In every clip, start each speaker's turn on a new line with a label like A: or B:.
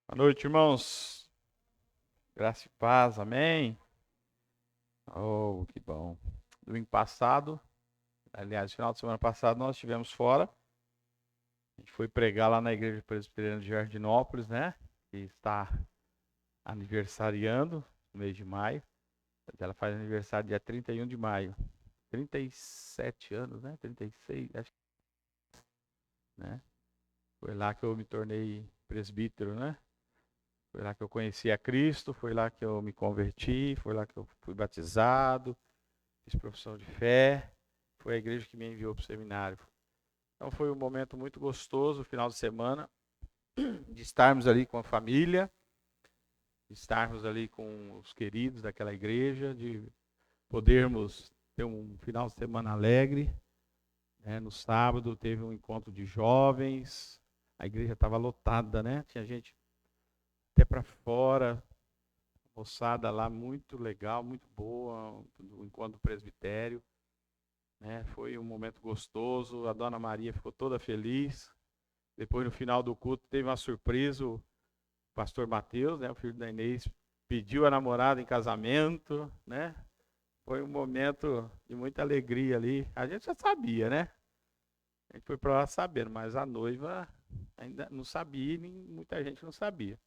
A: Boa noite, irmãos. Graça e paz, amém? Oh, que bom. Domingo passado, aliás, final de semana passado, nós estivemos fora. A gente foi pregar lá na Igreja Presbiteriana de Jardinópolis, né? Que está aniversariando no mês de maio. Ela faz aniversário dia 31 de maio. 37 anos, né? 36, acho que, né? Foi lá que eu me tornei presbítero, né? Foi lá que eu conheci a Cristo, foi lá que eu me converti, foi lá que eu fui batizado, fiz profissão de fé. Foi a igreja que me enviou para o seminário. Então foi um momento muito gostoso, final de semana, de estarmos ali com a família, de estarmos ali com os queridos daquela igreja, de podermos ter um final de semana alegre. No sábado teve um encontro de jovens, a igreja estava lotada, né? Tinha gente até para fora, moçada lá muito legal, muito boa, o encontro do presbitério, né? Foi um momento gostoso, a dona Maria ficou toda feliz. Depois, no final do culto, teve uma surpresa, o pastor Mateus, né, o filho da Inês, pediu a namorada em casamento, né? Foi um momento de muita alegria ali. A gente já sabia, né? A gente foi para lá sabendo, mas a noiva ainda não sabia, nem muita gente não sabia.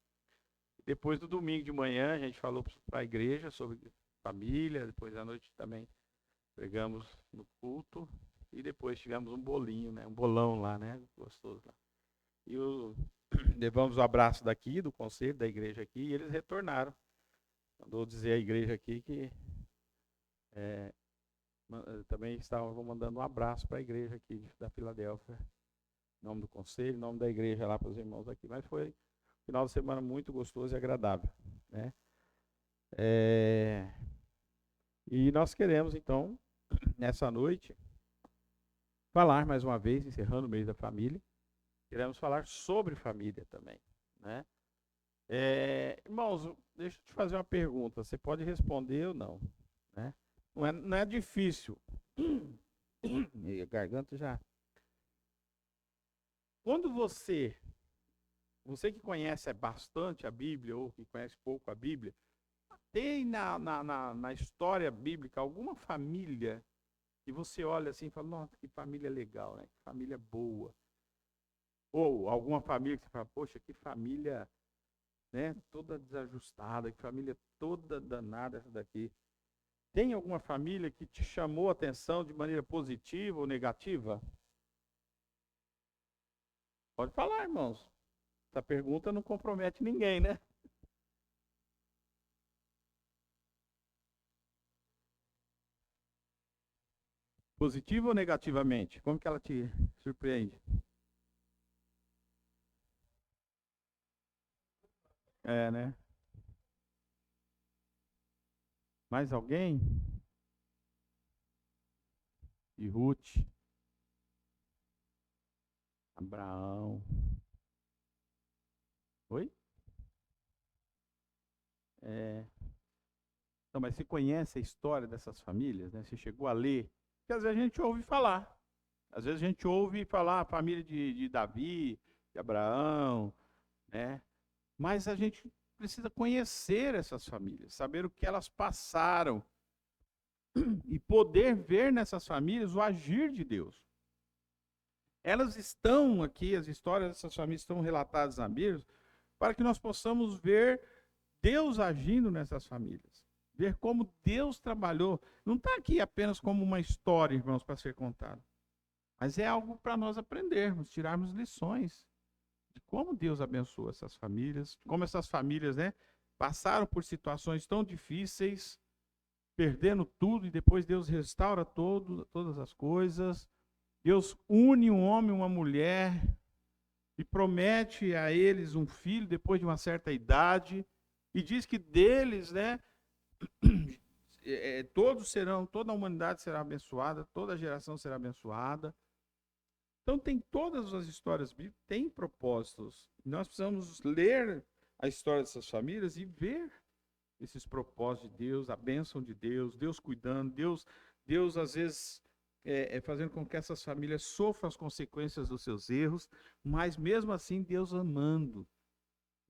A: Depois do domingo de manhã, a gente falou para a igreja sobre família, depois da noite também pregamos no culto e depois tivemos um bolinho, né? Um bolão lá, né? Gostoso lá. E levamos o abraço daqui, do conselho da igreja aqui, e eles retornaram. Mandou dizer à igreja aqui que também estavam mandando um abraço para a igreja aqui da Filadélfia. Em nome do conselho, em nome da igreja lá para os irmãos aqui. Mas foi um final de semana muito gostoso e agradável, né? E nós queremos, então, nessa noite, falar mais uma vez, encerrando o mês da família, queremos falar sobre família também, né? Irmãos, deixa eu te fazer uma pergunta, você pode responder ou não, né? Não é difícil. E a garganta já. Quando você que conhece bastante a Bíblia ou que conhece pouco a Bíblia, tem na história bíblica alguma família que você olha assim e fala, nossa, que família legal, né? Que família boa. Ou alguma família que você fala, poxa, que família, né? Toda desajustada, que família toda danada essa daqui. Tem alguma família que te chamou a atenção de maneira positiva ou negativa? Pode falar, irmãos. Essa pergunta não compromete ninguém, né? Positiva ou negativamente? Como que ela te surpreende? Né? Mais alguém? E Ruth, Abraão. Oi? É. Então, mas você conhece a história dessas famílias, né? Você chegou a ler? Porque às vezes a gente ouve falar. Às vezes a gente ouve falar a família de Davi, de Abraão, né? Mas a gente precisa conhecer essas famílias, saber o que elas passaram e poder ver nessas famílias o agir de Deus. Elas estão aqui, as histórias dessas famílias estão relatadas na Bíblia, para que nós possamos ver Deus agindo nessas famílias. Ver como Deus trabalhou. Não está aqui apenas como uma história, irmãos, para ser contada. Mas é algo para nós aprendermos, tirarmos lições de como Deus abençoou essas famílias, como essas famílias, né, passaram por situações tão difíceis, perdendo tudo, e depois Deus restaura todas as coisas. Deus une um homem e uma mulher e promete a eles um filho depois de uma certa idade, e diz que deles, né, toda a humanidade será abençoada, toda a geração será abençoada. Então tem todas as histórias bíblicas, tem propósitos. Nós precisamos ler a história dessas famílias e ver esses propósitos de Deus, a bênção de Deus, Deus cuidando, Deus às vezes fazendo com que essas famílias sofram as consequências dos seus erros, mas mesmo assim Deus amando,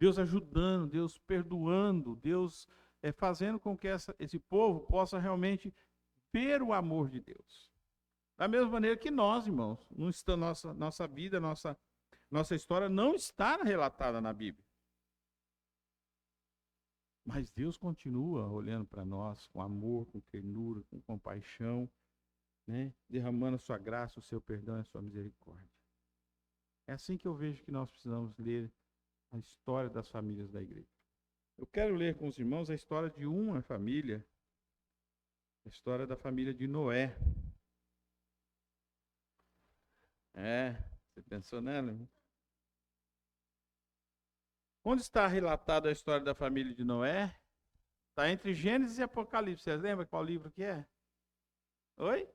B: Deus ajudando, Deus perdoando, Deus fazendo com que esse povo possa realmente ver o amor de Deus. Da mesma maneira que nós, irmãos, não está, nossa vida, nossa história não está relatada na Bíblia. Mas Deus continua olhando para nós com amor, com ternura, com compaixão, né? Derramando a sua graça, o seu perdão e a sua misericórdia. É assim que eu vejo que nós precisamos ler a história das famílias da igreja. Eu quero ler com os irmãos a história de uma família, a história da família de Noé. Você pensou nela, irmão? Onde está relatada a história da família de Noé? Está entre Gênesis e Apocalipse. Vocês lembram qual livro que é? Oi?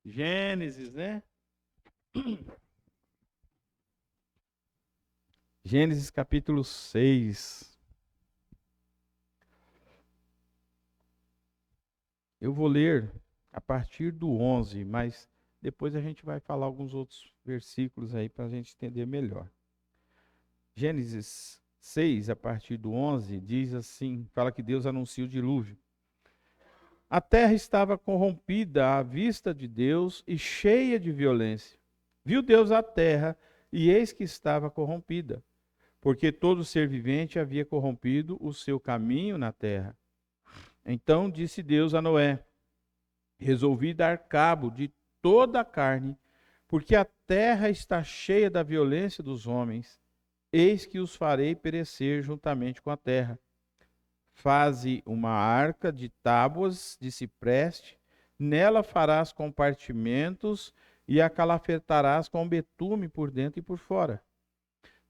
B: Gênesis, né? Gênesis capítulo 6. Eu vou ler a partir do 11, mas depois a gente vai falar alguns outros versículos aí para a gente entender melhor. Gênesis 6, a partir do 11, diz assim, fala que Deus anuncia o dilúvio. A terra estava corrompida à vista de Deus e cheia de violência. Viu Deus a terra e eis que estava corrompida, porque todo ser vivente havia corrompido o seu caminho na terra. Então disse Deus a Noé: resolvi dar cabo de toda a carne, porque a terra está cheia da violência dos homens. Eis que os farei perecer juntamente com a terra. Faze uma arca de tábuas de cipreste, nela farás compartimentos e a calafetarás com betume por dentro e por fora.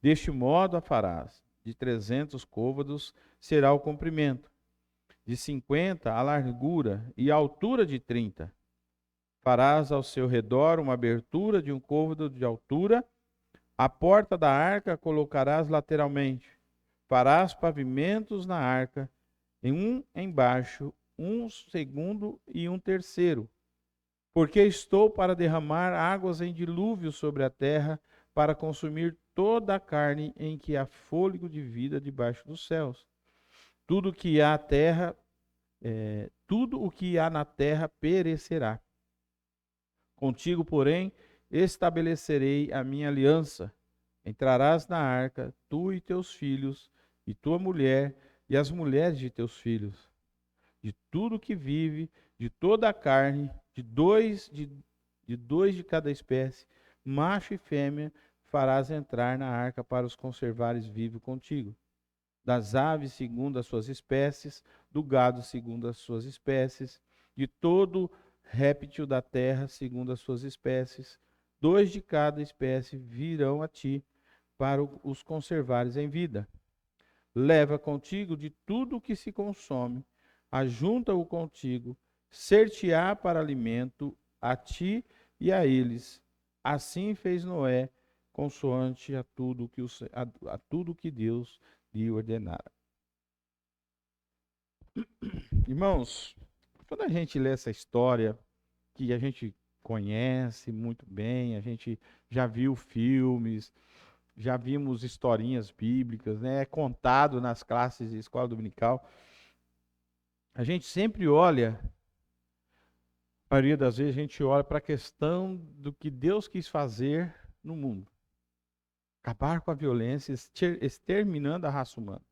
B: Deste modo a farás. De 300 côvados será o comprimento, de 50 a largura e a altura de 30. Farás ao seu redor uma abertura de um côvado de altura. A porta da arca colocarás lateralmente. Farás pavimentos na arca, um embaixo, um segundo e um terceiro. Porque estou para derramar águas em dilúvio sobre a terra, para consumir toda a carne em que há fôlego de vida debaixo dos céus. Tudo o que há na terra perecerá. Contigo, porém, estabelecerei a minha aliança. Entrarás na arca, tu e teus filhos, e tua mulher, e as mulheres de teus filhos. De tudo que vive, de toda a carne, de dois de cada espécie, macho e fêmea, farás entrar na arca para os conservares vivos contigo. Das aves segundo as suas espécies, do gado segundo as suas espécies, de todo réptil da terra segundo as suas espécies, 2 de cada espécie virão a ti para os conservares em vida. Leva contigo de tudo o que se consome, ajunta-o contigo, ser-te-á para alimento a ti e a eles. Assim fez Noé, consoante a tudo que Deus lhe ordenara. Irmãos, quando a gente lê essa história, que a gente conhece muito bem, a gente já viu filmes, já vimos historinhas bíblicas, né? É contado nas classes de escola dominical. A gente sempre olha, a maioria das vezes a gente olha para a questão do que Deus quis fazer no mundo. Acabar com a violência, exterminando a raça humana,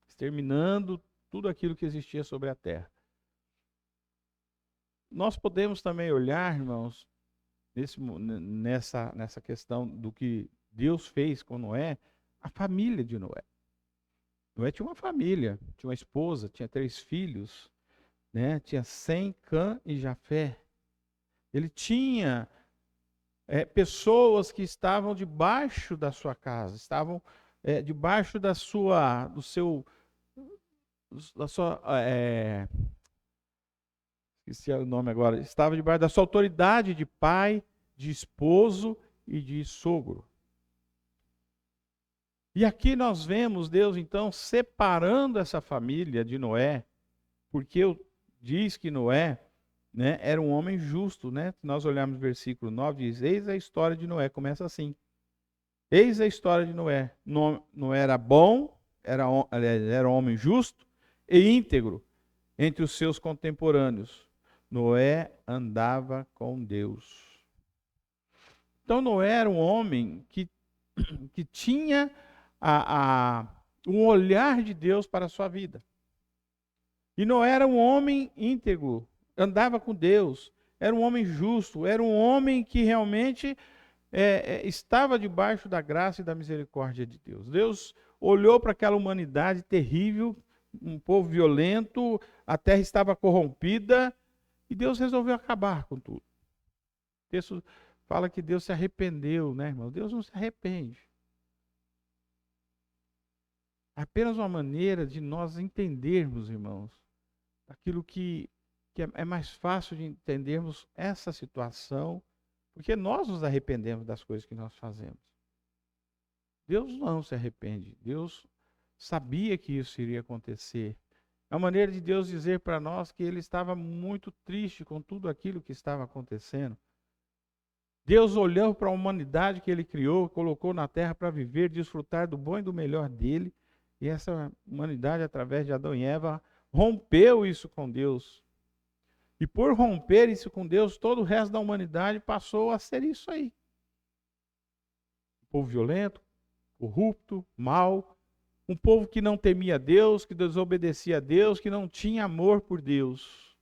B: exterminando tudo aquilo que existia sobre a terra. Nós podemos também olhar, irmãos, nessa questão do que Deus fez com Noé, a família de Noé. Noé tinha uma família, tinha uma esposa, tinha 3 filhos, né? Tinha Sem, Cã e Jafé. Ele tinha pessoas que estavam debaixo da sua casa, estavam debaixo da sua esqueci o nome agora, estava debaixo da sua autoridade de pai, de esposo e de sogro. E aqui nós vemos Deus, então, separando essa família de Noé, porque diz que Noé, né, era um homem justo, né? Se nós olharmos o versículo 9, diz, eis a história de Noé, começa assim. Eis a história de Noé. Noé era bom, era um homem justo e íntegro entre os seus contemporâneos. Noé andava com Deus. Então Noé era um homem que tinha um olhar de Deus para a sua vida. E Noé era um homem íntegro, andava com Deus, era um homem justo, era um homem que realmente estava debaixo da graça e da misericórdia de Deus. Deus olhou para aquela humanidade terrível, um povo violento, a terra estava corrompida, e Deus resolveu acabar com tudo. O texto fala que Deus se arrependeu, né, irmão? Deus não se arrepende. É apenas uma maneira de nós entendermos, irmãos, aquilo que é mais fácil de entendermos essa situação, porque nós nos arrependemos das coisas que nós fazemos. Deus não se arrepende. Deus sabia que isso iria acontecer. É uma maneira de Deus dizer para nós que ele estava muito triste com tudo aquilo que estava acontecendo. Deus olhou para a humanidade que ele criou, colocou na terra para viver, desfrutar do bom e do melhor dele. E essa humanidade, através de Adão e Eva, rompeu isso com Deus. E por romper isso com Deus, todo o resto da humanidade passou a ser isso aí. Um povo violento, corrupto, mau, um povo que não temia Deus, que desobedecia a Deus, que não tinha amor por Deus.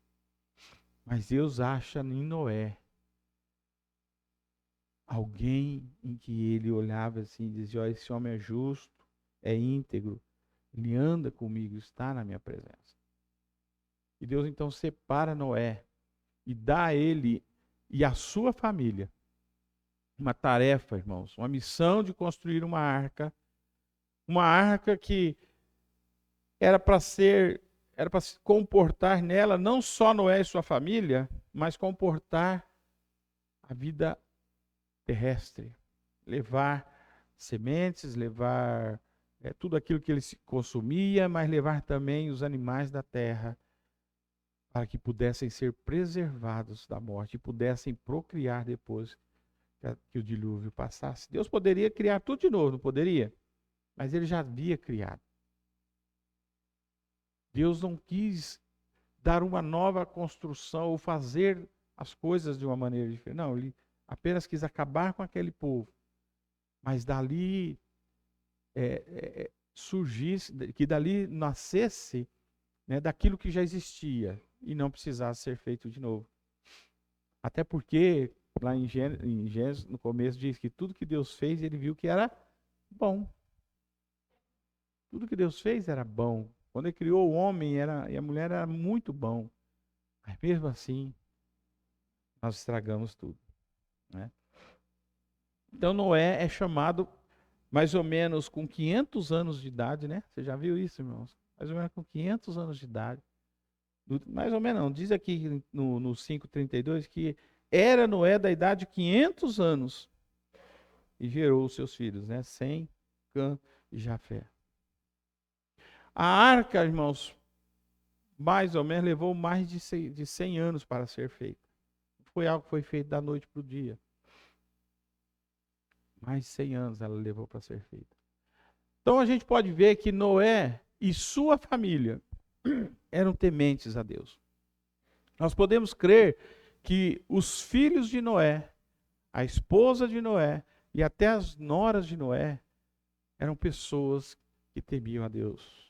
B: Mas Deus acha em Noé alguém em que ele olhava assim e dizia: olha, esse homem é justo, é íntegro, ele anda comigo, está na minha presença. E Deus então separa Noé e dá a ele e a sua família uma tarefa, irmãos, uma missão de construir uma arca que era para se comportar nela não só Noé e sua família, mas comportar a vida terrestre, levar sementes, levar tudo aquilo que ele consumia, mas levar também os animais da terra, para que pudessem ser preservados da morte e pudessem procriar depois que o dilúvio passasse. Deus poderia criar tudo de novo, não poderia? Mas ele já havia criado. Deus não quis dar uma nova construção ou fazer as coisas de uma maneira diferente. Não, ele apenas quis acabar com aquele povo. Mas dali surgisse, que dali nascesse, né, daquilo que já existia e não precisasse ser feito de novo. Até porque lá em Gênesis, no começo, diz que tudo que Deus fez, ele viu que era bom. Tudo que Deus fez era bom. Quando ele criou o homem e a mulher, era muito bom. Mas mesmo assim, nós estragamos tudo, né? Então Noé é chamado mais ou menos com 500 anos de idade, né? Você já viu isso, irmãos? Mais ou menos com 500 anos de idade. Mais ou menos não. Diz aqui no 5:32 que era Noé da idade de 500 anos e gerou os seus filhos, né? Sem, Cã e Jafé. A arca, irmãos, mais ou menos levou mais de 100 anos para ser feita. Não foi algo que foi feito da noite para o dia. Mais de 100 anos ela levou para ser feita. Então a gente pode ver que Noé e sua família eram tementes a Deus. Nós podemos crer que os filhos de Noé, a esposa de Noé e até as noras de Noé eram pessoas que temiam a Deus.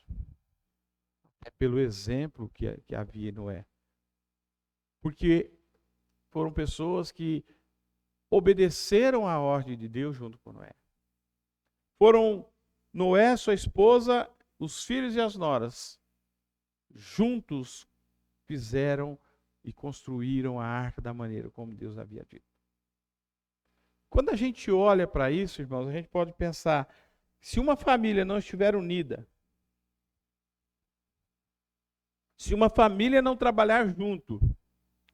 B: É pelo exemplo que havia em Noé. Porque foram pessoas que obedeceram à ordem de Deus junto com Noé. Foram Noé, sua esposa, os filhos e as noras, juntos fizeram e construíram a arca da maneira como Deus havia dito. Quando a gente olha para isso, irmãos, a gente pode pensar, se uma família não estiver unida, se uma família não trabalhar junto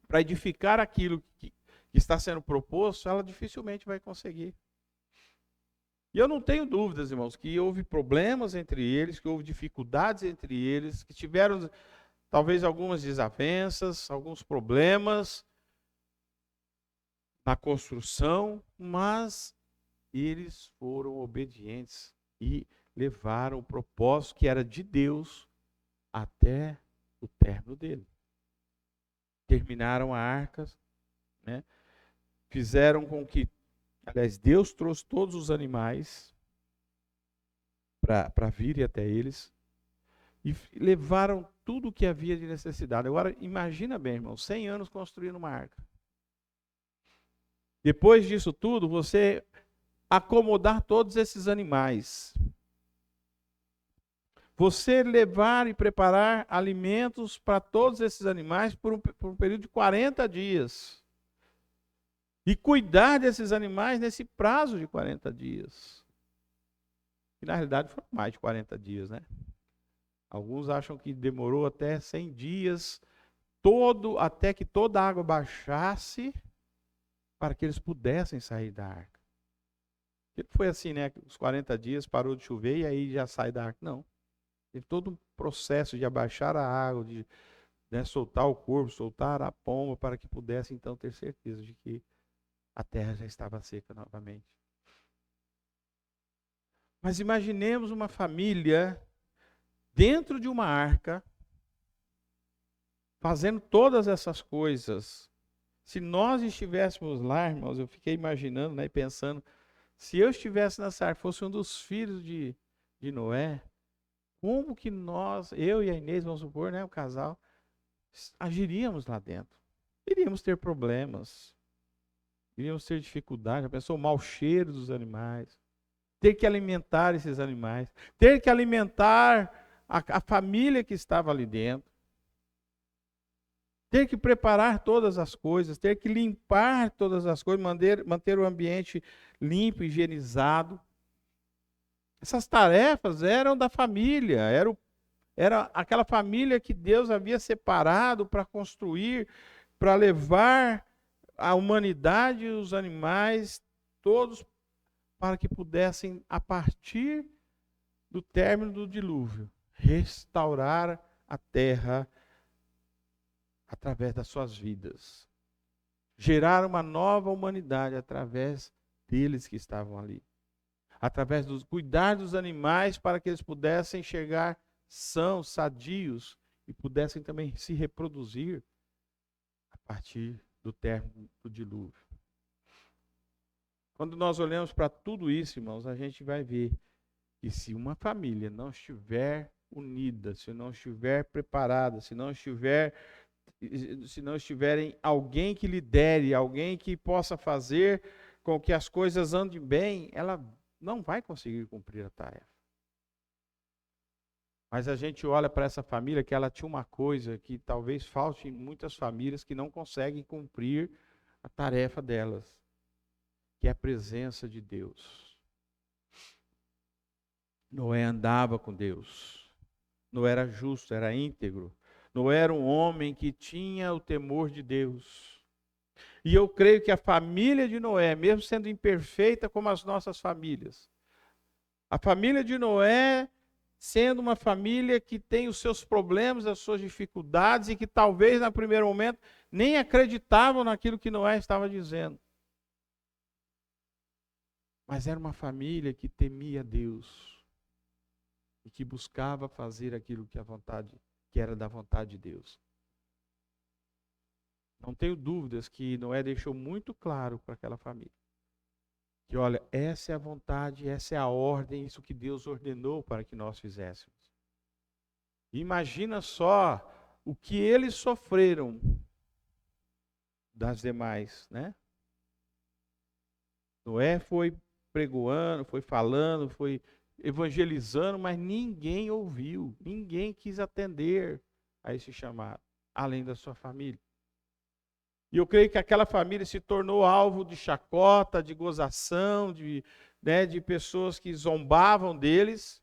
B: para edificar aquilo que está sendo proposto, ela dificilmente vai conseguir. E eu não tenho dúvidas, irmãos, que houve problemas entre eles, que houve dificuldades entre eles, que tiveram talvez algumas desavenças, alguns problemas na construção, mas eles foram obedientes e levaram o propósito que era de Deus até o término dele. Terminaram a arca, né? Fizeram com que, aliás, Deus trouxe todos os animais para virem até eles e levaram tudo o que havia de necessidade. Agora, imagina bem, irmão, 100 anos construindo uma arca. Depois disso tudo, você acomodar todos esses animais. Você levar e preparar alimentos para todos esses animais por um período de 40 dias. E cuidar desses animais nesse prazo de 40 dias. Que na realidade foram mais de 40 dias, né? Alguns acham que demorou até 100 dias, até que toda a água baixasse, para que eles pudessem sair da arca. Foi assim, né? Os 40 dias parou de chover e aí já sai da arca. Não. Teve todo um processo de abaixar a água, de soltar o corpo, soltar a pomba, para que pudesse então ter certeza de que a terra já estava seca novamente. Mas imaginemos uma família dentro de uma arca, fazendo todas essas coisas. Se nós estivéssemos lá, irmãos, eu fiquei imaginando, né, e pensando, se eu estivesse nessa arca, fosse um dos filhos de Noé, como que nós, eu e a Inês, vamos supor, né, o casal, agiríamos lá dentro? Iríamos ter problemas, iríamos ter dificuldade. Já pensou o mau cheiro dos animais? Ter que alimentar esses animais, ter que alimentar a família que estava ali dentro, ter que preparar todas as coisas, ter que limpar todas as coisas, manter o ambiente limpo, higienizado. Essas tarefas eram da família, era aquela família que Deus havia separado para construir, para levar a humanidade e os animais, todos, para que pudessem, a partir do término do dilúvio, restaurar a terra através das suas vidas. Gerar uma nova humanidade através deles que estavam ali. Através do cuidar dos animais para que eles pudessem chegar sãos, sadios e pudessem também se reproduzir a partir do término do dilúvio. Quando nós olhamos para tudo isso, irmãos, a gente vai ver que se uma família não estiver unida, se não estiver preparada, se não estiverem alguém que lidere, alguém que possa fazer com que as coisas andem bem, ela não vai conseguir cumprir a tarefa. Mas a gente olha para essa família que ela tinha uma coisa que talvez falte em muitas famílias que não conseguem cumprir a tarefa delas, que é a presença de Deus. Noé andava com Deus. Noé era justo, era íntegro. Noé era um homem que tinha o temor de Deus. E eu creio que a família de Noé, mesmo sendo imperfeita como as nossas famílias, a família de Noé, sendo uma família que tem os seus problemas, as suas dificuldades e que talvez no primeiro momento nem acreditavam naquilo que Noé estava dizendo. Mas era uma família que temia Deus e que buscava fazer aquilo que era da vontade de Deus. Não tenho dúvidas que Noé deixou muito claro para aquela família que, olha, essa é a vontade, essa é a ordem, isso que Deus ordenou para que nós fizéssemos. Imagina só o que eles sofreram das demais, né? Noé foi pregoando, foi falando, foi evangelizando, mas ninguém ouviu, ninguém quis atender a esse chamado, além da sua família. E eu creio que aquela família se tornou alvo de chacota, de gozação, de pessoas que zombavam deles.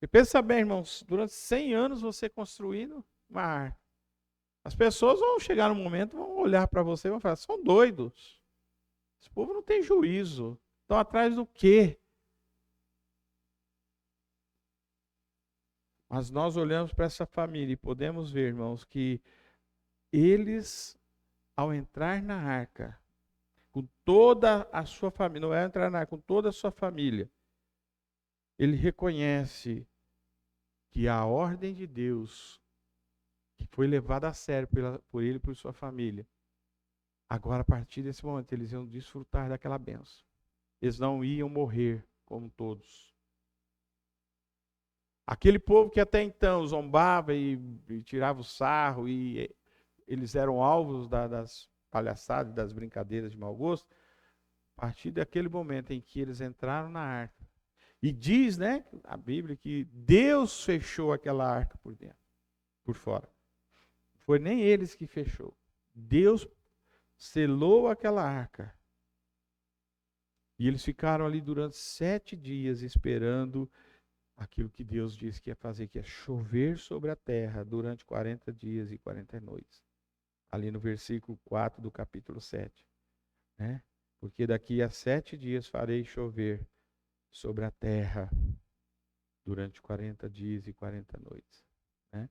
B: E pensa bem, irmãos, durante 100 anos você construindo uma arca. As pessoas vão chegar num momento, vão olhar para você e vão falar, são doidos. Esse povo não tem juízo. Estão atrás do quê? Mas nós olhamos para essa família e podemos ver, irmãos, que eles, ao entrar na arca, com toda a sua família, Noé entrar na arca com toda a sua família, ele reconhece que a ordem de Deus, que foi levada a sério por ele e por sua família, agora a partir desse momento eles iam desfrutar daquela bênção. Eles não iam morrer como todos. Aquele povo que até então zombava e tirava o sarro, e eles eram alvos das palhaçadas, das brincadeiras de mau gosto, a partir daquele momento em que eles entraram na arca, e diz, né, a Bíblia, que Deus fechou aquela arca por dentro, por fora. Não foi nem eles que fechou. Deus selou aquela arca. E eles ficaram ali durante 7 dias esperando aquilo que Deus disse que ia fazer, que ia chover sobre a terra durante 40 dias e 40 noites. Ali no versículo 4 do capítulo 7. Né? Porque daqui a 7 dias farei chover sobre a terra durante 40 dias e 40 noites. Né?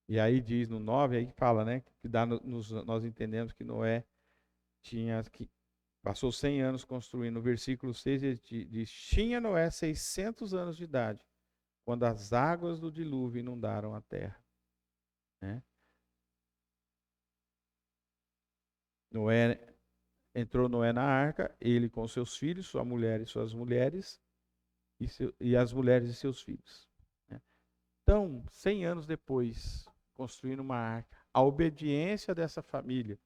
B: E aí diz no 9, aí fala, né, que nós entendemos que Noé passou 100 anos construindo. No versículo 6 ele diz, tinha Noé 600 anos de idade, quando as águas do dilúvio inundaram a terra. Né? Entrou Noé na arca, ele com seus filhos, sua mulher e suas mulheres, e as mulheres e seus filhos. Né? Então, 100 anos depois, construindo uma arca, a obediência dessa família,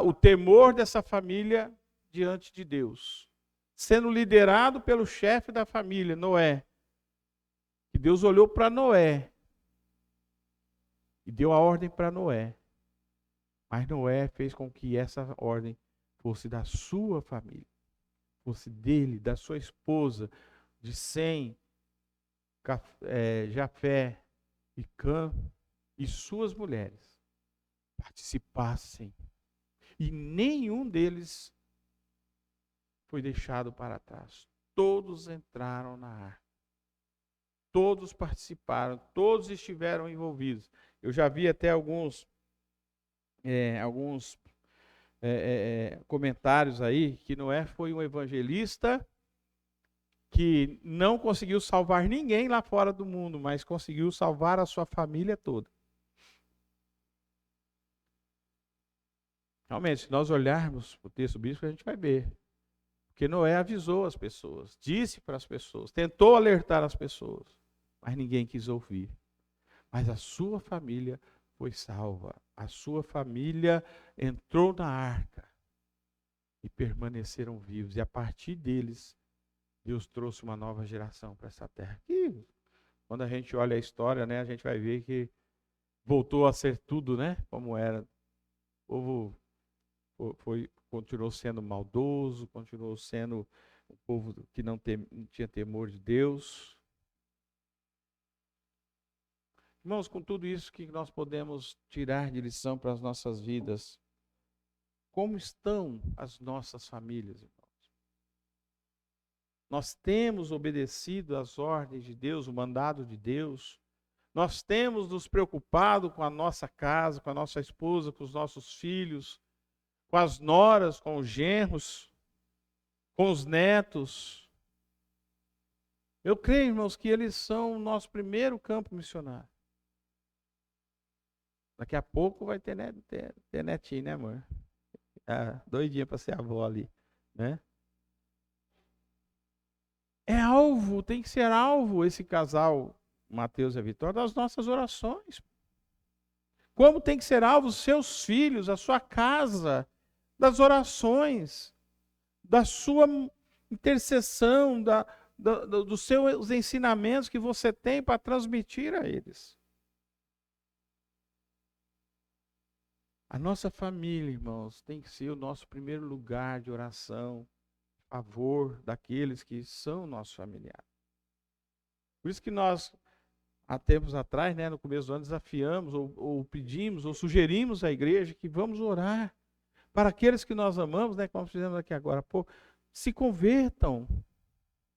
B: o temor dessa família diante de Deus, sendo liderado pelo chefe da família, Noé, que Deus olhou para Noé e deu a ordem para Noé, mas Noé fez com que essa ordem fosse da sua família, fosse dele, da sua esposa, de Sem, Jafé e Cã e suas mulheres participassem. E nenhum deles foi deixado para trás. Todos entraram na arca. Todos participaram, todos estiveram envolvidos. Eu já vi até alguns comentários aí que Noé foi um evangelista que não conseguiu salvar ninguém lá fora do mundo, mas conseguiu salvar a sua família toda. Realmente, se nós olharmos o texto bíblico, a gente vai ver. Porque Noé avisou as pessoas, disse para as pessoas, tentou alertar as pessoas, mas ninguém quis ouvir. Mas a sua família foi salva. A sua família entrou na arca e permaneceram vivos. E a partir deles, Deus trouxe uma nova geração para essa terra. E quando a gente olha a história, né, a gente vai ver que voltou a ser tudo, né, como era. O povo continuou sendo maldoso, continuou sendo um povo que não tinha temor de Deus. Irmãos, com tudo isso que nós podemos tirar de lição para as nossas vidas, como estão as nossas famílias, irmãos? Nós temos obedecido às ordens de Deus, o mandado de Deus. Nós temos nos preocupado com a nossa casa, com a nossa esposa, com os nossos filhos, com as noras, com os genros, com os netos. Eu creio, irmãos, que eles são o nosso primeiro campo missionário. Daqui a pouco vai ter netinho, né, amor? Doidinha para ser avó ali, né? É alvo, tem que ser alvo esse casal, Mateus e a Vitória, das nossas orações. Como tem que ser alvo os seus filhos, a sua casa, das orações, da sua intercessão, dos seus ensinamentos que você tem para transmitir a eles. A nossa família, irmãos, tem que ser o nosso primeiro lugar de oração, a favor daqueles que são nossos familiares. Por isso que nós, há tempos atrás, né, no começo do ano, desafiamos, ou pedimos, ou sugerimos à igreja que vamos orar para aqueles que nós amamos, né, como fizemos aqui agora há pouco, se convertam,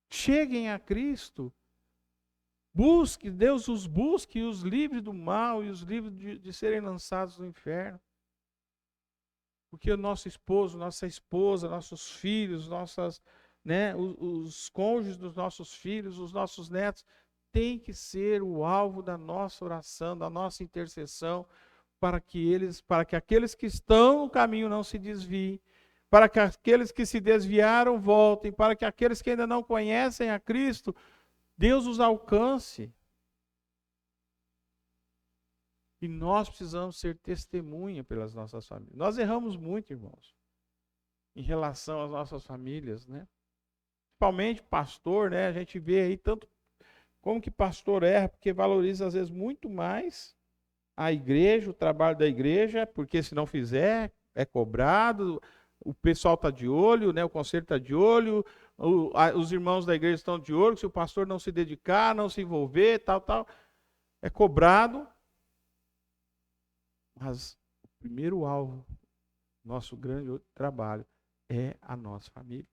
B: cheguem a Cristo, Deus os busque e os livre do mal e os livre de serem lançados no inferno. Porque o nosso esposo, nossa esposa, nossos filhos, os cônjuges dos nossos filhos, os nossos netos, tem que ser o alvo da nossa oração, da nossa intercessão, para que aqueles que estão no caminho não se desviem, para que aqueles que se desviaram voltem, para que aqueles que ainda não conhecem a Cristo, Deus os alcance. E nós precisamos ser testemunha pelas nossas famílias. Nós erramos muito, irmãos, em relação às nossas famílias, né? Principalmente pastor, né? A gente vê aí tanto como que pastor erra, porque valoriza às vezes muito mais a igreja, o trabalho da igreja, porque se não fizer, é cobrado, o pessoal está de olho, né? O conselho está de olho, os irmãos da igreja estão de olho, se o pastor não se dedicar, não se envolver, tal, é cobrado. Mas o primeiro alvo, nosso grande trabalho, é a nossa família.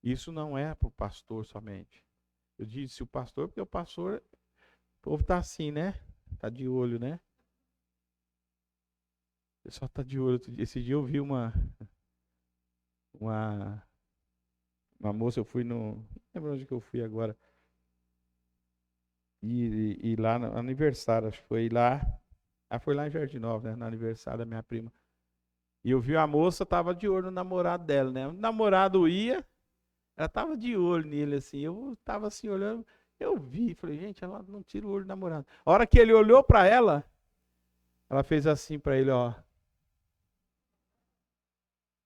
B: Isso não é para o pastor somente. Eu disse o pastor, porque o pastor, o povo está assim, né? Está de olho, né? O pessoal está de olho. Esse dia eu vi uma moça, eu fui não lembro onde que eu fui agora. E lá no aniversário, acho que foi lá. Foi lá em Jardim Nova, né? No aniversário da minha prima. E eu vi a moça, estava de olho no namorado dela, né? O namorado ia, ela estava de olho nele, assim. Eu estava assim, olhando, eu vi, falei, gente, ela não tira o olho do namorado. A hora que ele olhou para ela fez assim para ele, ó.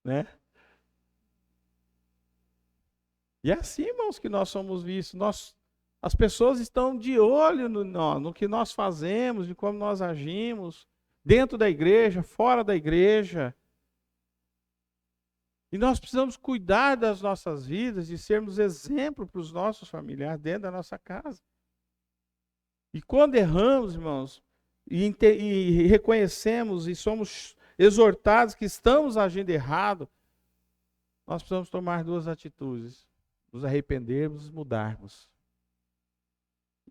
B: Né? E é assim, irmãos, que nós somos vistos. As pessoas estão de olho no que nós fazemos, de como nós agimos, dentro da igreja, fora da igreja. E nós precisamos cuidar das nossas vidas e sermos exemplo para os nossos familiares dentro da nossa casa. E quando erramos, irmãos, e reconhecemos e somos exortados que estamos agindo errado, nós precisamos tomar duas atitudes: nos arrependermos e mudarmos.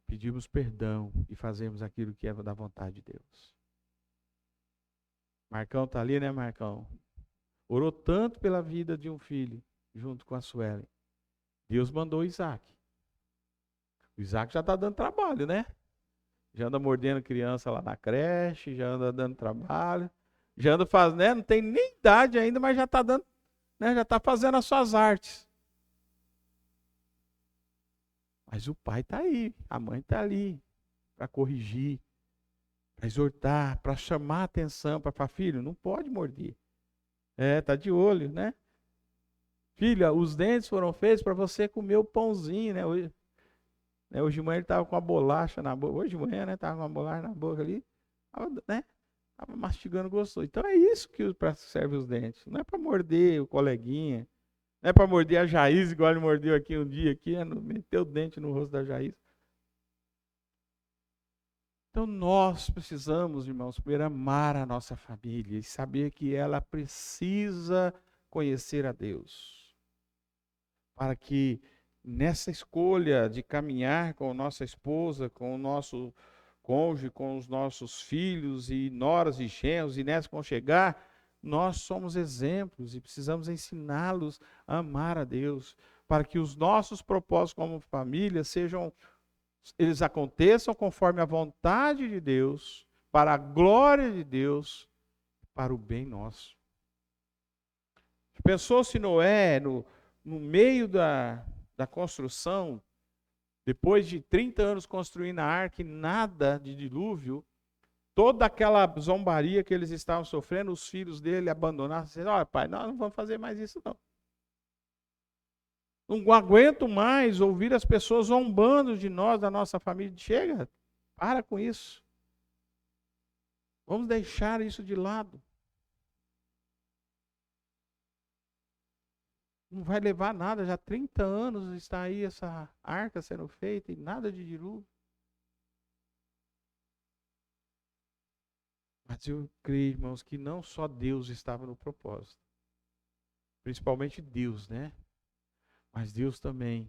B: Pedirmos perdão e fazermos aquilo que é da vontade de Deus. Marcão está ali, né, Marcão? Orou tanto pela vida de um filho, junto com a Suelen. Deus mandou Isaac. O Isaac já está dando trabalho, né? Já anda mordendo criança lá na creche, já anda dando trabalho, já anda fazendo, né? Não tem nem idade ainda, mas já está dando, né? Já está fazendo as suas artes. Mas o pai está aí, a mãe está ali, para corrigir, para exortar, para chamar a atenção, para falar, filho, não pode morder. Tá de olho, né? Filha, os dentes foram feitos para você comer o pãozinho, né? Hoje de manhã ele estava com a bolacha na boca. Hoje de manhã, né? Estava com a bolacha na boca ali. Tava mastigando gostoso. Então é isso que para serve os dentes. Não é para morder o coleguinha. Não é para morder a Jaís, igual ele mordeu aqui um dia, meteu o dente no rosto da Jaís. Então nós precisamos, irmãos, primeiro amar a nossa família e saber que ela precisa conhecer a Deus. Para que nessa escolha de caminhar com a nossa esposa, com o nosso cônjuge, com os nossos filhos e noras e genros, e nessa conchegar, nós somos exemplos e precisamos ensiná-los a amar a Deus, para que os nossos propósitos como família eles aconteçam conforme a vontade de Deus, para a glória de Deus, para o bem nosso. Pensou se Noé, no meio da construção, depois de 30 anos construindo a arca e nada de dilúvio, toda aquela zombaria que eles estavam sofrendo, os filhos dele abandonaram, dizendo, olha pai, nós não vamos fazer mais isso não. Não aguento mais ouvir as pessoas zombando de nós, da nossa família. Chega, para com isso. Vamos deixar isso de lado. Não vai levar nada, já há 30 anos está aí essa arca sendo feita e nada de dilúvio. Mas eu creio, irmãos, que não só Deus estava no propósito. Principalmente Deus, né? Mas Deus também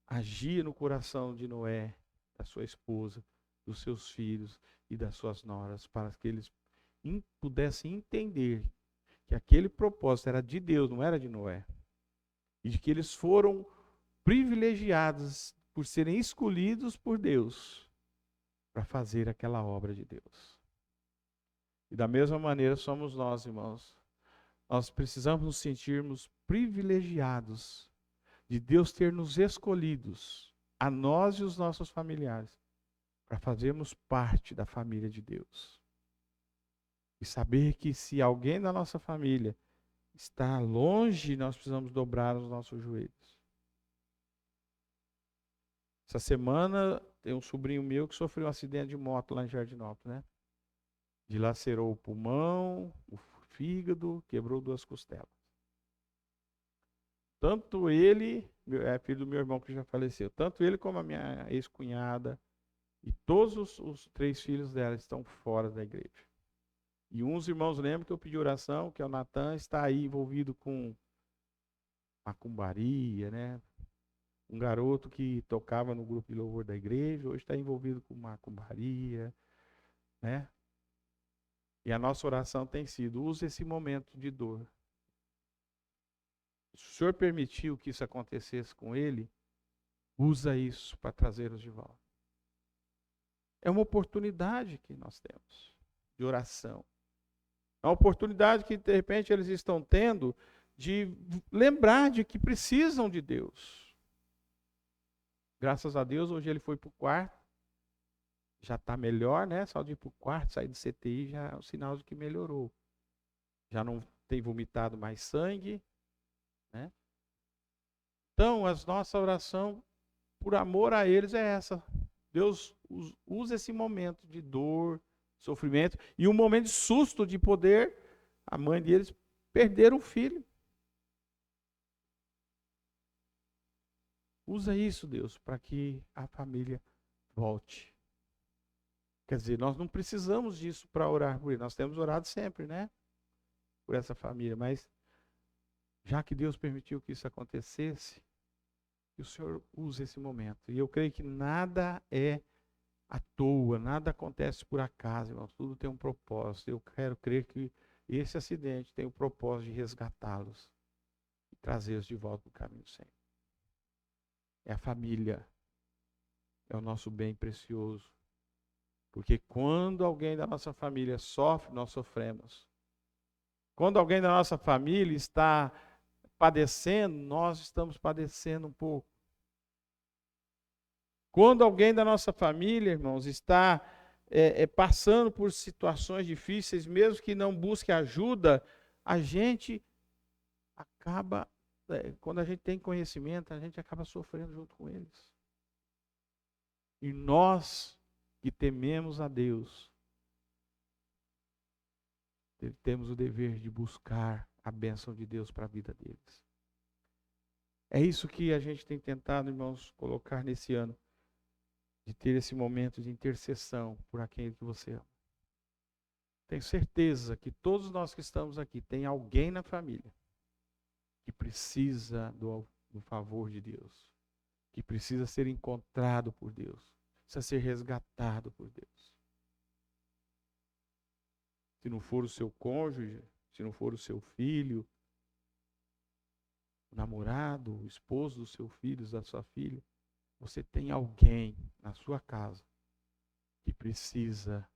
B: agia no coração de Noé, da sua esposa, dos seus filhos e das suas noras, para que eles pudessem entender que aquele propósito era de Deus, não era de Noé. E de que eles foram privilegiados por serem escolhidos por Deus para fazer aquela obra de Deus. E da mesma maneira somos nós, irmãos. Nós precisamos nos sentirmos privilegiados de Deus ter nos escolhidos, a nós e os nossos familiares, para fazermos parte da família de Deus. E saber que se alguém da nossa família está longe, nós precisamos dobrar os nossos joelhos. Essa semana tem um sobrinho meu que sofreu um acidente de moto lá em Jardinópolis, né? Dilacerou o pulmão, o fígado, quebrou 2 costelas. Tanto ele, filho do meu irmão que já faleceu, tanto ele como a minha ex-cunhada e todos os 3 filhos dela estão fora da igreja. E uns irmãos lembram que eu pedi oração, que é o Natan, está aí envolvido com macumbaria, né? Um garoto que tocava no grupo de louvor da igreja, hoje está envolvido com macumbaria, né? E a nossa oração tem sido, use esse momento de dor. Se o Senhor permitiu que isso acontecesse com ele, usa isso para trazê-los de volta. É uma oportunidade que nós temos de oração. É uma oportunidade que, de repente, eles estão tendo de lembrar de que precisam de Deus. Graças a Deus, hoje ele foi para o quarto. Já está melhor, né? Só de ir para o quarto, sair do CTI, já é um sinal de que melhorou. Já não tem vomitado mais sangue, né? Então, a nossa oração, por amor a eles, é essa. Deus usa esse momento de dor, sofrimento, e um momento de susto de poder, a mãe deles, perder um filho. Usa isso, Deus, para que a família volte. Quer dizer, nós não precisamos disso para orar por ele. Nós temos orado sempre, né? Por essa família. Mas, já que Deus permitiu que isso acontecesse, que o Senhor use esse momento. E eu creio que nada é à toa, nada acontece por acaso, irmãos. Tudo tem um propósito. Eu quero crer que esse acidente tem o propósito de resgatá-los e trazê-los de volta para o caminho do Senhor. É a família. É o nosso bem precioso. Porque quando alguém da nossa família sofre, nós sofremos. Quando alguém da nossa família está padecendo, nós estamos padecendo um pouco. Quando alguém da nossa família, irmãos, está passando por situações difíceis, mesmo que não busque ajuda, a gente acaba, quando a gente tem conhecimento, a gente acaba sofrendo junto com eles. E nós que tememos a Deus, temos o dever de buscar a bênção de Deus para a vida deles. É isso que a gente tem tentado, irmãos, colocar nesse ano, de ter esse momento de intercessão por aquele que você ama. Tenho certeza que todos nós que estamos aqui, tem alguém na família que precisa do favor de Deus, que precisa ser encontrado por Deus, precisa ser resgatado por Deus. Se não for o seu cônjuge, se não for o seu filho, o namorado, o esposo do seu filho, da sua filha, você tem alguém na sua casa que precisa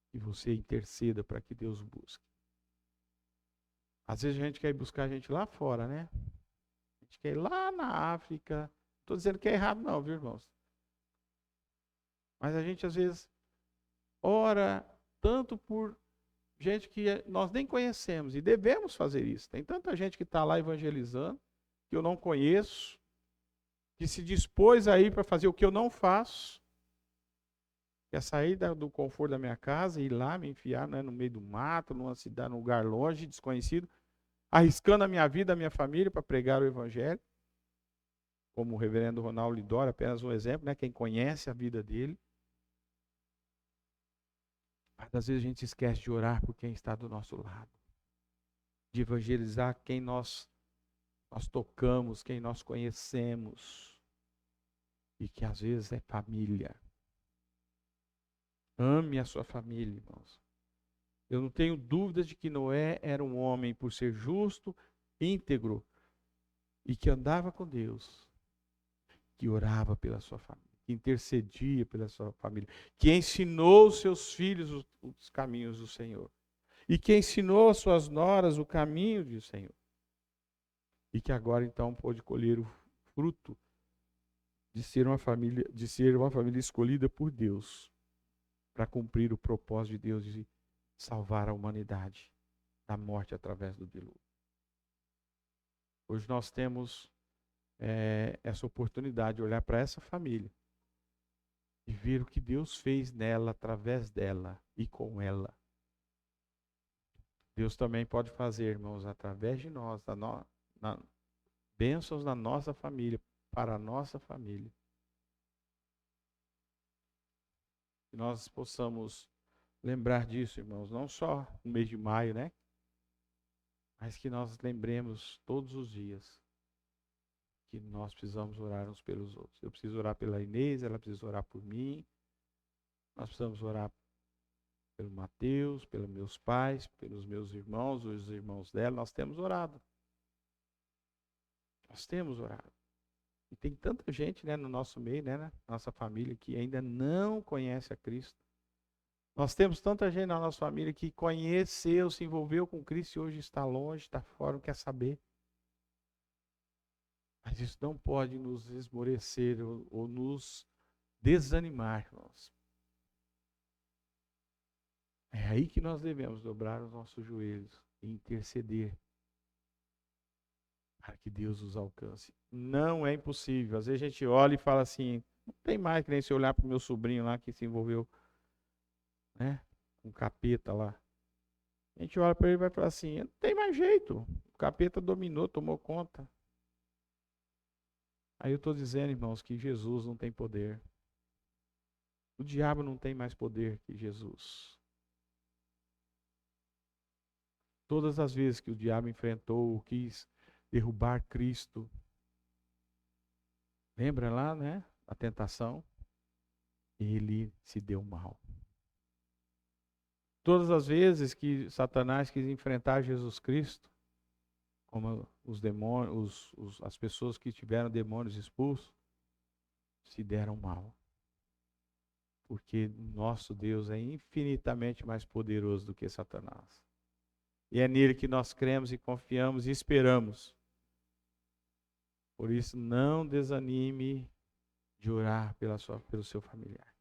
B: que você interceda para que Deus busque. Às vezes a gente quer ir buscar a gente lá fora, né? A gente quer ir lá na África. Não estou dizendo que é errado não, viu, irmãos? Mas a gente às vezes ora tanto por gente que nós nem conhecemos e devemos fazer isso. Tem tanta gente que está lá evangelizando, que eu não conheço, que se dispôs a ir para fazer o que eu não faço, que é sair do conforto da minha casa e ir lá me enfiar, né, no meio do mato, numa cidade, num lugar longe, desconhecido, arriscando a minha vida, a minha família para pregar o evangelho, como o reverendo Ronaldo Lidório, apenas um exemplo, né, quem conhece a vida dele. Mas às vezes a gente esquece de orar por quem está do nosso lado, de evangelizar quem nós tocamos, quem nós conhecemos, e que às vezes é família. Ame a sua família, irmãos. Eu não tenho dúvidas de que Noé era um homem, por ser justo, íntegro, e que andava com Deus, que orava pela sua família, que intercedia pela sua família, que ensinou os seus filhos os caminhos do Senhor, e que ensinou às suas noras o caminho do Senhor, e que agora então pôde colher o fruto de ser uma família escolhida por Deus para cumprir o propósito de Deus de salvar a humanidade da morte através do dilúvio. Hoje nós temos essa oportunidade de olhar para essa família e ver o que Deus fez nela, através dela e com ela. Deus também pode fazer, irmãos, através de nós, bênçãos na nossa família, para a nossa família. Que nós possamos lembrar disso, irmãos, não só no mês de maio, né? Mas que nós lembremos todos os dias que nós precisamos orar uns pelos outros. Eu preciso orar pela Inês, ela precisa orar por mim. Nós precisamos orar pelo Mateus, pelos meus pais, pelos meus irmãos, os irmãos dela. Nós temos orado. Nós temos orado. E tem tanta gente, né, no nosso meio, né, na nossa família, que ainda não conhece a Cristo. Nós temos tanta gente na nossa família que conheceu, se envolveu com Cristo e hoje está longe, está fora, não quer saber. Mas isso não pode nos esmorecer ou nos desanimar, irmãos. É aí que nós devemos dobrar os nossos joelhos e interceder para que Deus os alcance. Não é impossível. Às vezes a gente olha e fala assim, não tem mais que nem se olhar para o meu sobrinho lá que se envolveu, né, com o capeta lá. A gente olha para ele e vai falar assim, não tem mais jeito. O capeta dominou, tomou conta. Aí eu estou dizendo, irmãos, que Jesus não tem poder. O diabo não tem mais poder que Jesus. Todas as vezes que o diabo enfrentou, quis derrubar Cristo, lembra lá, né? A tentação, ele se deu mal. Todas as vezes que Satanás quis enfrentar Jesus Cristo, como os demônios, as pessoas que tiveram demônios expulsos, se deram mal. Porque nosso Deus é infinitamente mais poderoso do que Satanás. E é nele que nós cremos e confiamos e esperamos. Por isso, não desanime de orar pelo seu familiar.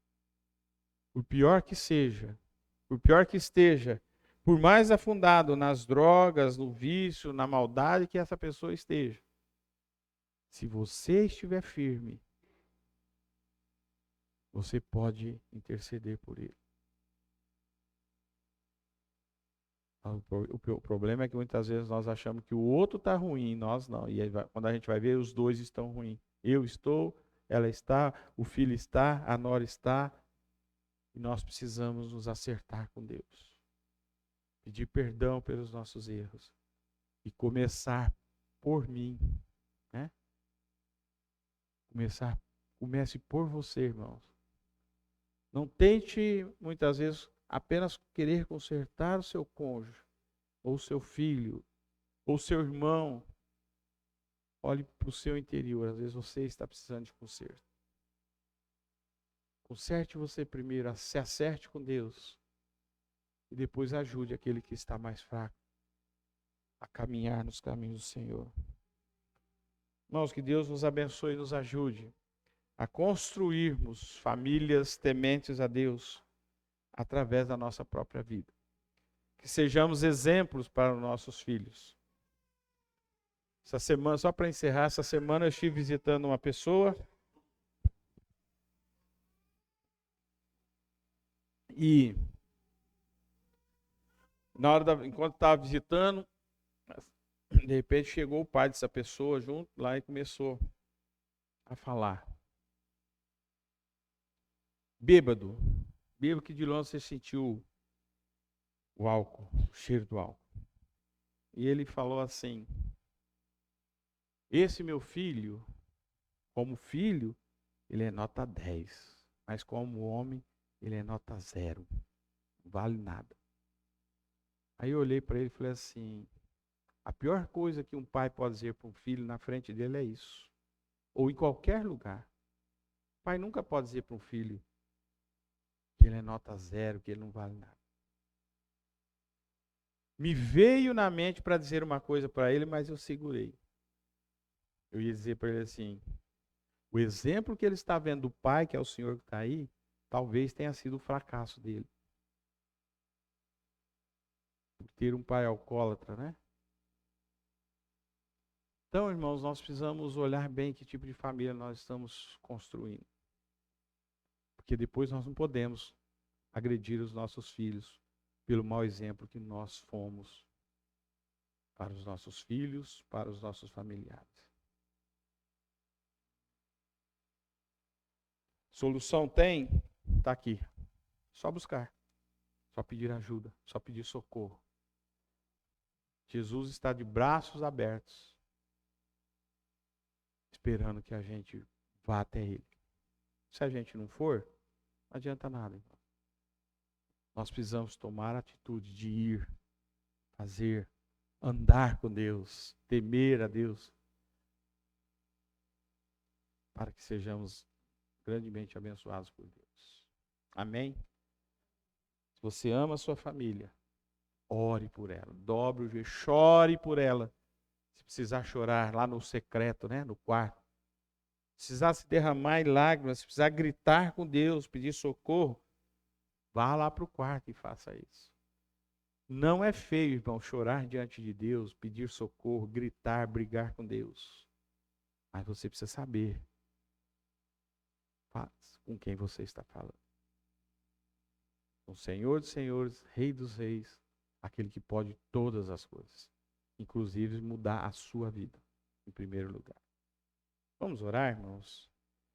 B: Por pior que seja, por pior que esteja, por mais afundado nas drogas, no vício, na maldade que essa pessoa esteja, se você estiver firme, você pode interceder por ele. O problema é que muitas vezes nós achamos que o outro está ruim, nós não. E aí, quando a gente vai ver, os dois estão ruins. Eu estou, ela está, o filho está, a nora está. E nós precisamos nos acertar com Deus. Pedir perdão pelos nossos erros. E começar por mim. Né? Comece por você, irmãos. Não tente, muitas vezes, apenas querer consertar o seu cônjuge, ou o seu filho, ou o seu irmão. Olhe para o seu interior. Às vezes você está precisando de conserto. Conserte você primeiro, se acerte com Deus. E depois ajude aquele que está mais fraco a caminhar nos caminhos do Senhor. Irmãos, que Deus nos abençoe e nos ajude a construirmos famílias tementes a Deus através da nossa própria vida. Que sejamos exemplos para os nossos filhos. Essa semana, só para encerrar, essa semana eu estive visitando uma pessoa e enquanto estava visitando, de repente chegou o pai dessa pessoa junto lá e começou a falar. Bêbado que de longe você sentiu o álcool, o cheiro do álcool. E ele falou assim, esse meu filho, como filho, ele é nota 10, mas como homem, ele é nota 0, não vale nada.
A: Aí eu olhei para ele e falei assim, a pior coisa que um pai pode dizer para um filho na frente dele é isso. Ou em qualquer lugar. O pai nunca pode dizer para um filho que ele é nota zero, que ele não vale nada. Me veio na mente para dizer uma coisa para ele, mas eu segurei. Eu ia dizer para ele assim, o exemplo que ele está vendo do pai, que é o senhor que está aí, talvez tenha sido o fracasso dele. Por ter um pai alcoólatra, né? Então, irmãos, nós precisamos olhar bem que tipo de família nós estamos construindo. Porque depois nós não podemos agredir os nossos filhos pelo mau exemplo que nós fomos para os nossos filhos, para os nossos familiares. Solução tem? Está aqui. Só buscar. Só pedir ajuda. Só pedir socorro. Jesus está de braços abertos, esperando que a gente vá até Ele. Se a gente não for, não adianta nada. Então. Nós precisamos tomar a atitude de ir, fazer, andar com Deus, temer a Deus, para que sejamos grandemente abençoados por Deus. Amém? Se você ama a sua família, ore por ela, dobre o joelho, chore por ela. Se precisar chorar lá no secreto, né, no quarto, se precisar se derramar em lágrimas, se precisar gritar com Deus, pedir socorro, vá lá para o quarto e faça isso. Não é feio, irmão, chorar diante de Deus, pedir socorro, gritar, brigar com Deus. Mas você precisa saber com quem você está falando. O Senhor dos senhores, Rei dos reis, aquele que pode todas as coisas, inclusive mudar a sua vida, em primeiro lugar. Vamos orar, irmãos?